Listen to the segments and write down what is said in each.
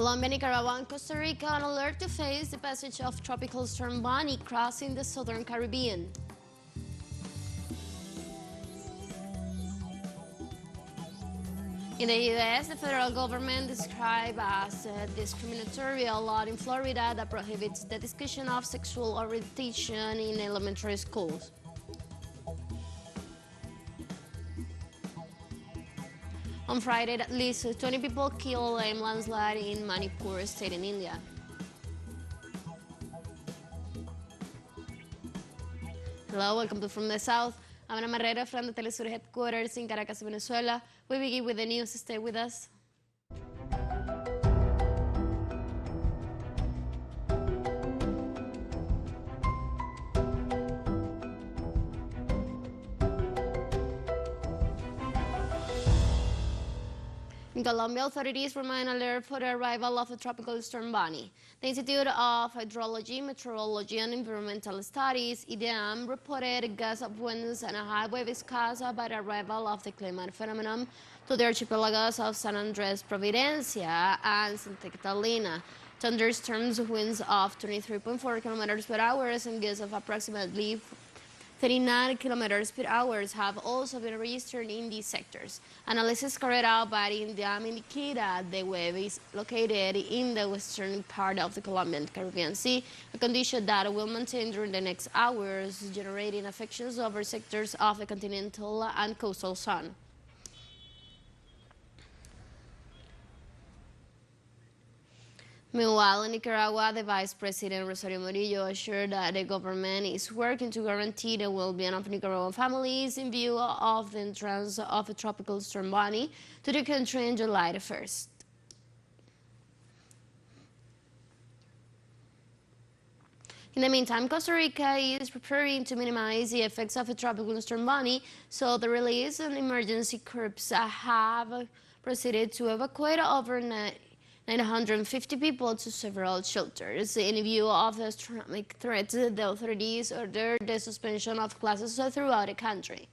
Colombia, Nicaragua, and Costa Rica on alert to face the passage of tropical storm Bonnie crossing the southern Caribbean. In the U.S., the federal government described as a discriminatory law in Florida that prohibits the discussion of sexual orientation in elementary schools. On Friday, at least 20 people killed in landslide in Manipur state in India. Hello, welcome to From the South. I'm Ana Marrero from the teleSUR headquarters in Caracas, Venezuela. We begin with the news. Stay with us. In Colombia, authorities remain alert for the arrival of the tropical storm Bonnie. The Institute of Hydrology, Meteorology and Environmental Studies, IDEAM, reported gusts of winds and a high waves caused by the arrival of the climate phenomenon to the archipelagos of San Andres, Providencia, and Santa Catalina. Thunderstorms, winds of 23.4 kilometers per hour and gusts of approximately 39 kilometers per hour have also been registered in these sectors. Analysis carried out by IDEAM indicate that the wave is located in the western part of the Colombian Caribbean Sea, a condition that will maintain during the next hours, generating affections over sectors of the continental and coastal zone. Meanwhile, in Nicaragua, the Vice President Rosario Murillo assured that the government is working to guarantee the well-being of Nicaraguan families in view of the entrance of a tropical storm Bonnie to the country on July 1st. In the meantime, Costa Rica is preparing to minimize the effects of a tropical storm Bonnie, so the release and emergency corps have proceeded to evacuate overnight 950 people to several shelters. In view of the astronomical threat, the authorities ordered the suspension of classes throughout the country.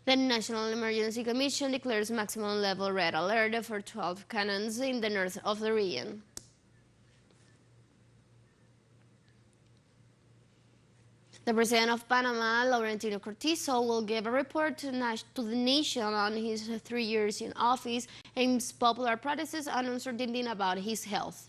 The National Emergency Commission declares maximum level red alert for 12 cantons in the north of the region. The president of Panama, Laurentino Cortizo, will give a report to the nation on his 3 years in office and popular practices and uncertainty about his health.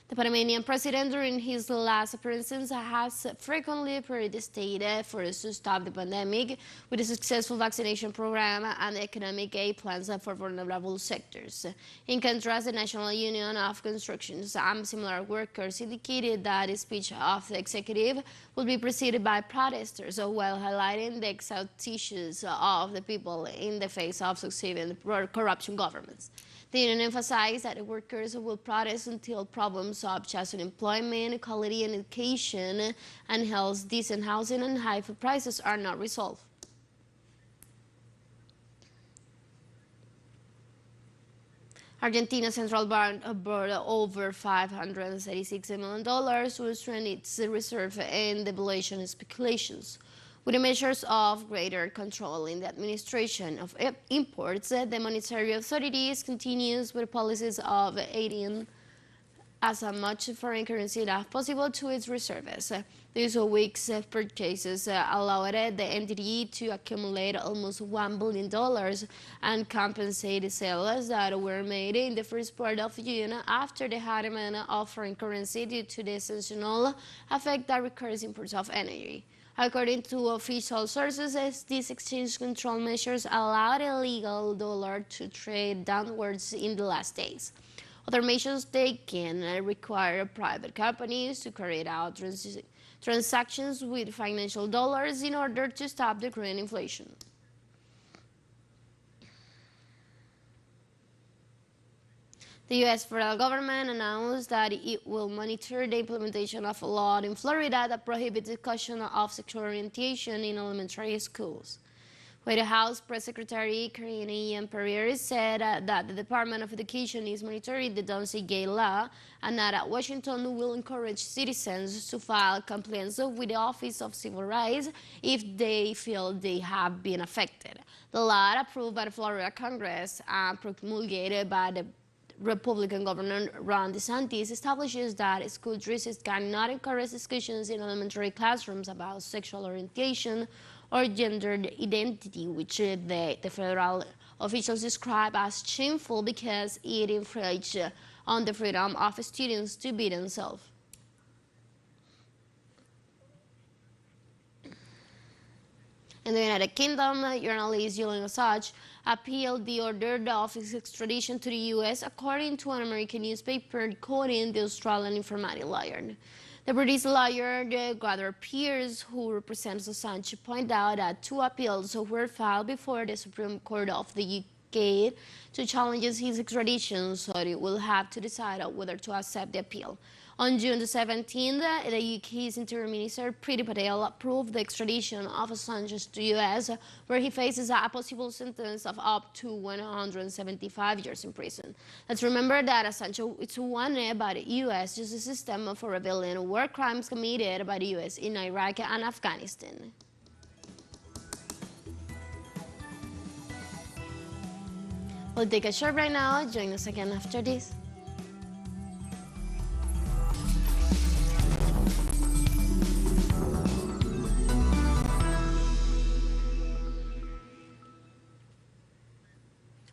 The Panamanian president, during his last appearances, has frequently praised the state efforts to stop the pandemic with a successful vaccination program and economic aid plans for vulnerable sectors. In contrast, the National Union of Construction and similar workers indicated that the speech of the executive will be preceded by protesters while highlighting the exaltations of the people in the face of succeeding corruption governments. The union emphasized that the workers will protest until problems such as unemployment, quality in education, and health, decent housing, and high food prices are not resolved. Argentina's central bank borrowed over $536 million to strengthen its reserve and devaluation speculations. With the measures of greater control in the administration of imports, the monetary authorities continues with policies of aiding as much foreign currency as possible to its reserves. This week's purchases allowed the entity to accumulate almost $1 billion and compensate sales that were made in the first part of June after the high demand of foreign currency due to the seasonal effect that recurs imports of energy. According to official sources, these exchange control measures allowed the illegal dollar to trade downwards in the last days. Other measures taken require private companies to carry out transactions with financial dollars in order to stop the growing inflation. The U.S. federal government announced that it will monitor the implementation of a law in Florida that prohibits discussion of sexual orientation in elementary schools. White House Press Secretary Karine Jean-Pierre said that the Department of Education is monitoring the Don't Say Gay law and that Washington will encourage citizens to file complaints with the Office of Civil Rights if they feel they have been affected. The law, approved by the Florida Congress and promulgated by the Republican Governor Ron DeSantis establishes that school districts cannot encourage discussions in elementary classrooms about sexual orientation or gender identity, which the federal officials describe as shameful because it infringes on the freedom of students to be themselves. In the United Kingdom, journalist Julian Assange appealed the order of his extradition to the U.S., according to an American newspaper quoting the Australian informatic lawyer. The British lawyer, Guadder Pierce, who represents Assange, pointed out that 2 appeals were filed before the Supreme Court of the UK to challenge his extradition, so it will have to decide whether to accept the appeal. On June the 17th, the UK's Interior Minister Priti Patel approved the extradition of Assange to the US, where he faces a possible sentence of up to 175 years in prison. Let's remember that Assange is wanted by the US justice system for revealing war crimes committed by the US in Iraq and Afghanistan. We'll take a short break now. Join us again after this.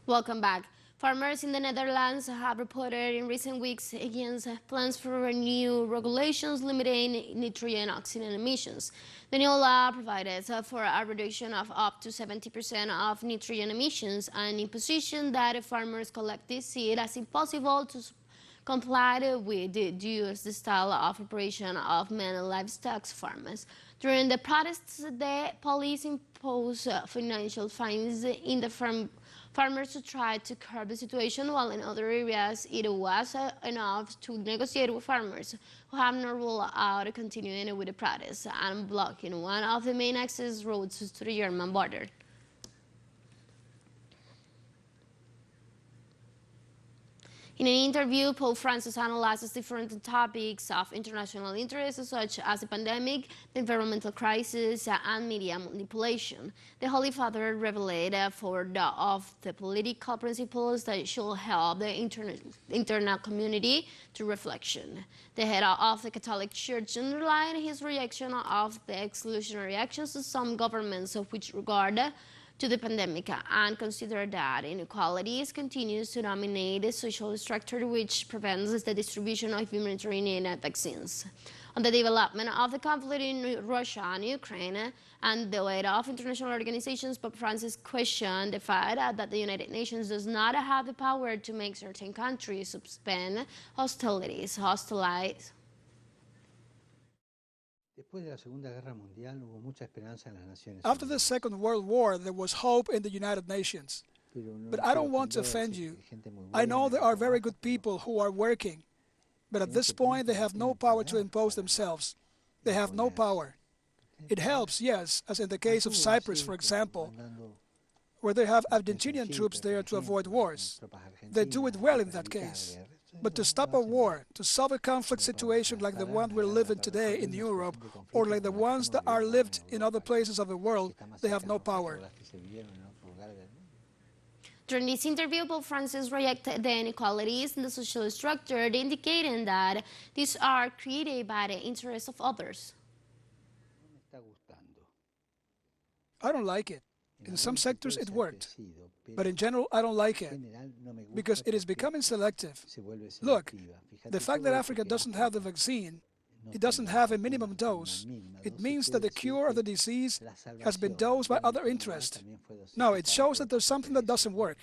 Welcome back. Farmers in the Netherlands have reported in recent weeks against plans for new regulations limiting nitrogen oxide emissions. The new law provides for a reduction of up to 70% of nitrogen emissions, and imposition that farmers collect this seed as impossible to comply with due to the style of operation of many livestock farmers. During the protests, the police imposed financial fines in the farmers to try to curb the situation, while in other areas it was enough to negotiate with farmers who have not ruled out continuing with the protests and blocking one of the main access roads to the German border. In an interview, Pope Francis analyzes different topics of international interest, such as the pandemic, the environmental crisis, and media manipulation. The Holy Father revealed of the political principles that should help the internal community to reflection. The head of the Catholic Church underlined his reaction of the exclusionary actions of some governments with regard to the pandemic, and consider that inequalities continues to dominate the social structure, which prevents the distribution of humanitarian vaccines. On the development of the conflict in Russia and Ukraine and the weight of international organizations, Pope Francis questioned the fact that the United Nations does not have the power to make certain countries suspend hostilities. After the Second World War, there was hope in the United Nations. But I don't want to offend you. I know there are very good people who are working, but at this point they have no power to impose themselves. They have no power. It helps, yes, as in the case of Cyprus, for example, where they have Argentinian troops there to avoid wars. They do it well in that case. But to stop a war, to solve a conflict situation like the one we're living today in Europe, or like the ones that are lived in other places of the world, they have no power. During this interview, Pope Francis rejected the inequalities in the social structure, indicating that these are created by the interests of others. I don't like it. In some sectors it worked, but in general I don't like it, because it is becoming selective. Look, the fact that Africa doesn't have the vaccine, it doesn't have a minimum dose, it means that the cure of the disease has been dosed by other interests. No, it shows that there's something that doesn't work.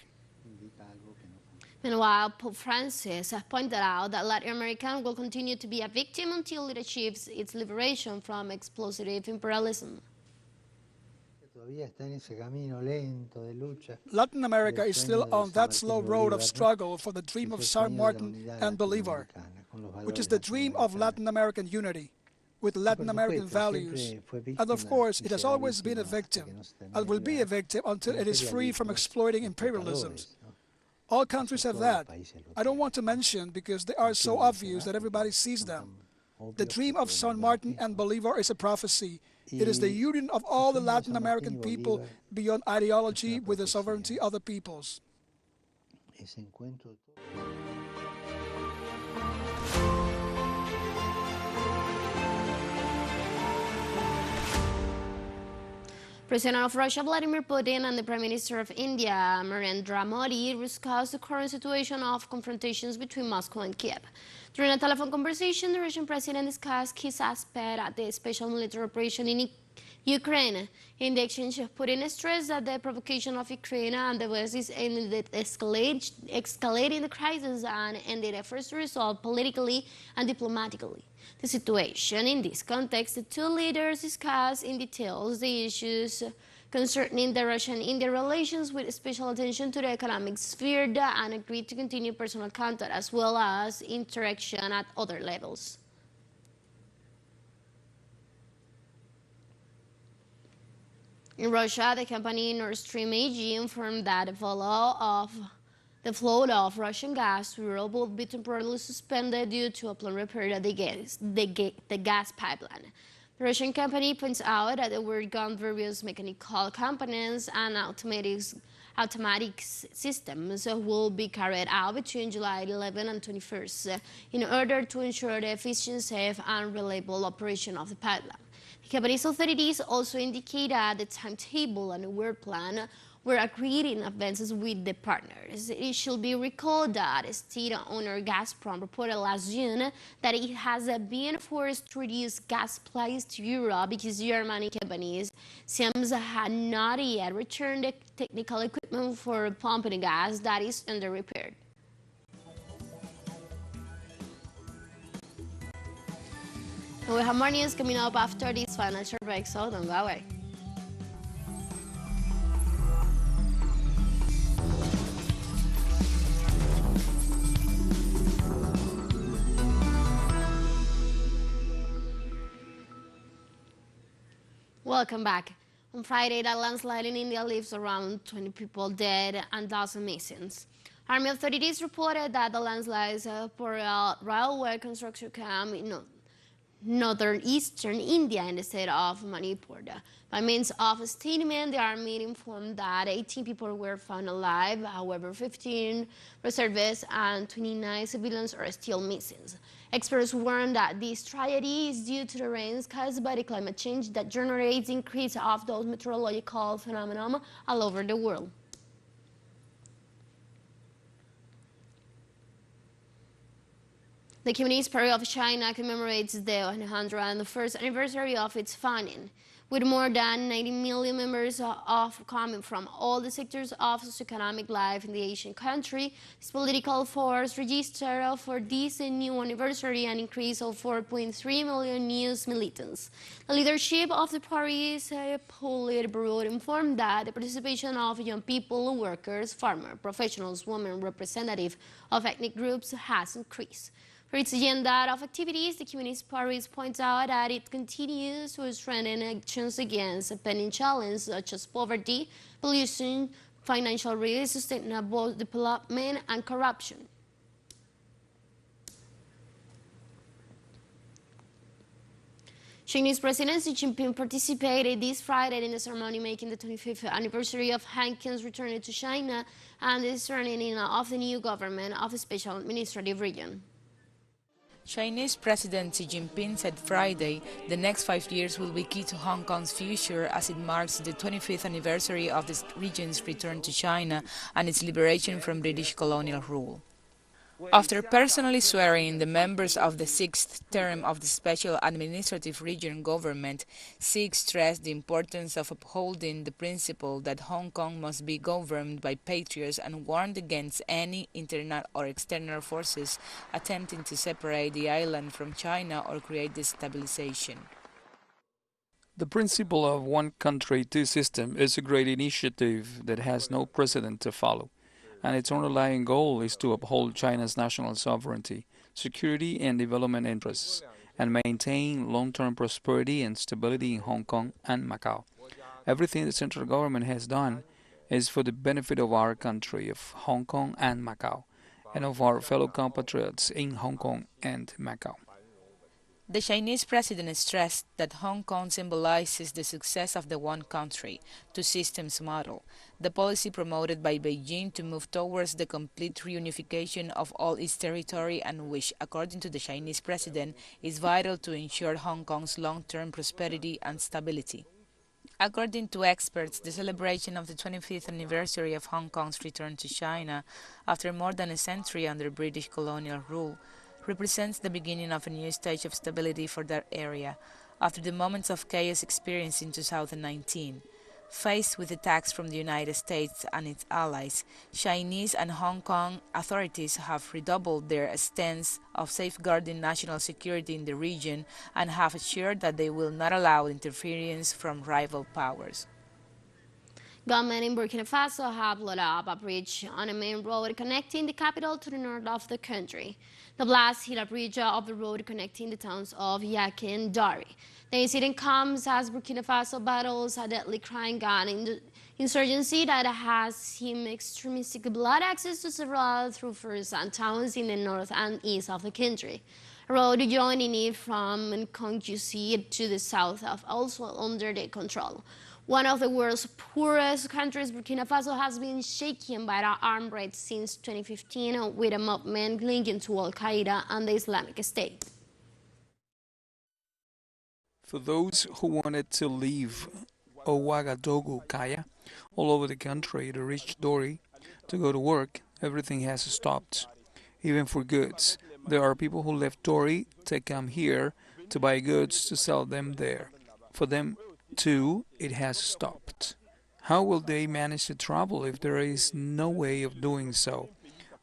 Meanwhile, Pope Francis pointed out that Latin America will continue to be a victim until it achieves its liberation from explosive imperialism. Latin America is still on that slow road of struggle for the dream of San Martin and Bolivar, which is the dream of Latin American unity, with Latin American values. And of course, it has always been a victim, and will be a victim until it is free from exploiting imperialism. All countries have that. I don't want to mention because they are so obvious that everybody sees them. The dream of San Martin and Bolivar is a prophecy. It is the union of all the Latin American people beyond ideology with the sovereignty of the peoples. President of Russia Vladimir Putin and the Prime Minister of India Narendra Modi discussed the current situation of confrontations between Moscow and Kiev. During a telephone conversation, the Russian president discussed his aspect at the special military operation in Ukraine. In the exchange, Putin stressed that the provocation of Ukraine and the West is aimed at escalating the crisis and ended efforts to resolve politically and diplomatically the situation. In this context, the two leaders discussed in detail the issues concerning the Russian-Indian relations with special attention to the economic sphere and agreed to continue personal contact as well as interaction at other levels. In Russia, the company Nord Stream AG informed that the flow of Russian gas to Europe will be temporarily suspended due to a planned repair of the gas pipeline. The Russian company points out that the work on various mechanical components and automatic systems will be carried out between July 11 and 21st in order to ensure the efficient, safe, and reliable operation of the pipeline. The company's authorities also indicated the timetable and the work plan were agreed in advance with the partners. It should be recalled that state-owner Gazprom reported last June that it has been forced to reduce gas supplies to Europe because German companies seems had not yet returned the technical equipment for pumping gas that is under repair. And we have more news coming up after this financial break, so don't go away. Welcome back. On Friday, that landslide in India leaves around 20 people dead and dozens missing. Army authorities reported that the landslides for a railway construction camp in northeastern India in the state of Manipur. By means of a statement, the army informed that 18 people were found alive. However, 15 reservists and 29 civilians are still missing. Experts warn that this tragedy is due to the rains caused by the climate change that generates increase of those meteorological phenomena all over the world. The Communist Party of China commemorates the 101st anniversary of its founding, with more than 90 million members coming from all the sectors of socioeconomic life in the Asian country. This political force registered for this new anniversary an increase of 4.3 million new militants. The leadership of the party's Politburo informed that the participation of young people, workers, farmers, professionals, women, representatives of ethnic groups has increased. For its agenda of activities, the Communist Party points out that it continues to strengthen actions against a pending challenge such as poverty, pollution, financial risk, sustainable development, and corruption. Chinese President Xi Jinping participated this Friday in the ceremony marking the 25th anniversary of Han King's return to China and the swearing-in of the new government of a special administrative region. Chinese President Xi Jinping said Friday the next 5 years will be key to Hong Kong's future as it marks the 25th anniversary of the region's return to China and its liberation from British colonial rule. After personally swearing in the members of the sixth term of the Special Administrative Region government, Xi stressed the importance of upholding the principle that Hong Kong must be governed by patriots and warned against any internal or external forces attempting to separate the island from China or create destabilization. The principle of one country, two systems is a great initiative that has no precedent to follow, and its underlying goal is to uphold China's national sovereignty, security and development interests, and maintain long-term prosperity and stability in Hong Kong and Macau. Everything the central government has done is for the benefit of our country, of Hong Kong and Macau, and of our fellow compatriots in Hong Kong and Macau. The Chinese president stressed that Hong Kong symbolizes the success of the one country, two systems model, the policy promoted by Beijing to move towards the complete reunification of all its territory and which, according to the Chinese president, is vital to ensure Hong Kong's long-term prosperity and stability. According to experts, the celebration of the 25th anniversary of Hong Kong's return to China after more than a century under British colonial rule represents the beginning of a new stage of stability for that area, after the moments of chaos experienced in 2019. Faced with attacks from the United States and its allies, Chinese and Hong Kong authorities have redoubled their stance of safeguarding national security in the region and have assured that they will not allow interference from rival powers. Gunmen in Burkina Faso have blown up a bridge on a main road connecting the capital to the north of the country. The blast hit a bridge of the road connecting the towns of Yaqui and Dari. The incident comes as Burkina Faso battles a deadly crime gang insurgency that has seen extremistic blood access to several thoroughfares and towns in the north and east of the country. A road joining it from Konjusi to the south of also under their control. One of the world's poorest countries, Burkina Faso has been shaken by the armed raids since 2015 with a movement linking to Al-Qaeda and the Islamic State. For those who wanted to leave Ouagadougou, Kaya, all over the country to reach Dori, to go to work, everything has stopped. Even for goods, there are people who left Dori to come here to buy goods to sell them there. For them, too, it has stopped. How will they manage to travel if there is no way of doing so?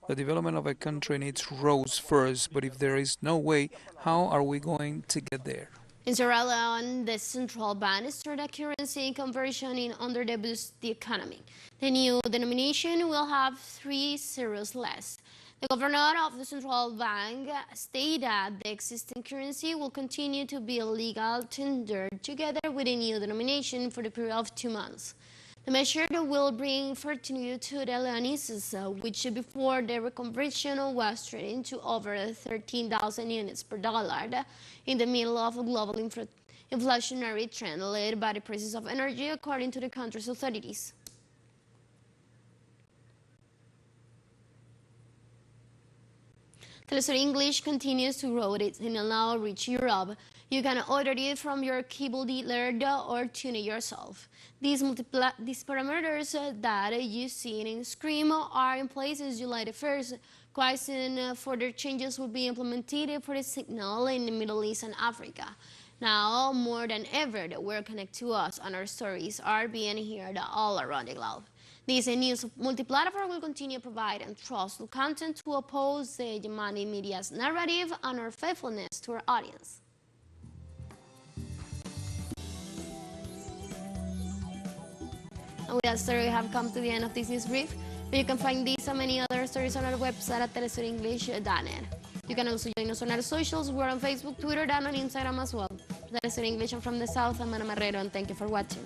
The development of a country needs roads first, but if there is no way, how are we going to get there? In Sierra Leone, the central bank started currency conversion in order to boost the economy. The new denomination will have 3 zeros less. The governor of the central bank stated that the existing currency will continue to be legal tender together with a new denomination for the period of 2 months. The measure will bring fortune to the Leoneses, which before the reconversion was trading to over 13,000 units per dollar in the middle of a global inflationary trend led by the prices of energy, according to the country's authorities. teleSUR English continues to grow its and now reach Europe. You can order it from your cable dealer or tune it yourself. These parameters that you see in screen are in place as July the 1st. Quite soon, further changes will be implemented for the signal in the Middle East and Africa. Now, more than ever, the world connected to us and our stories are being heard all around the globe. This news multi-platform will continue to provide and trustful content to oppose the hegemonic media's narrative and our faithfulness to our audience. And with that story, we have come to the end of this news brief. But you can find these and many other stories on our website at telesurenglish.net. You can also join us on our socials. We're on Facebook, Twitter, and on Instagram as well. teleSUR English, I'm from the South. I'm Ana Marrero, and thank you for watching.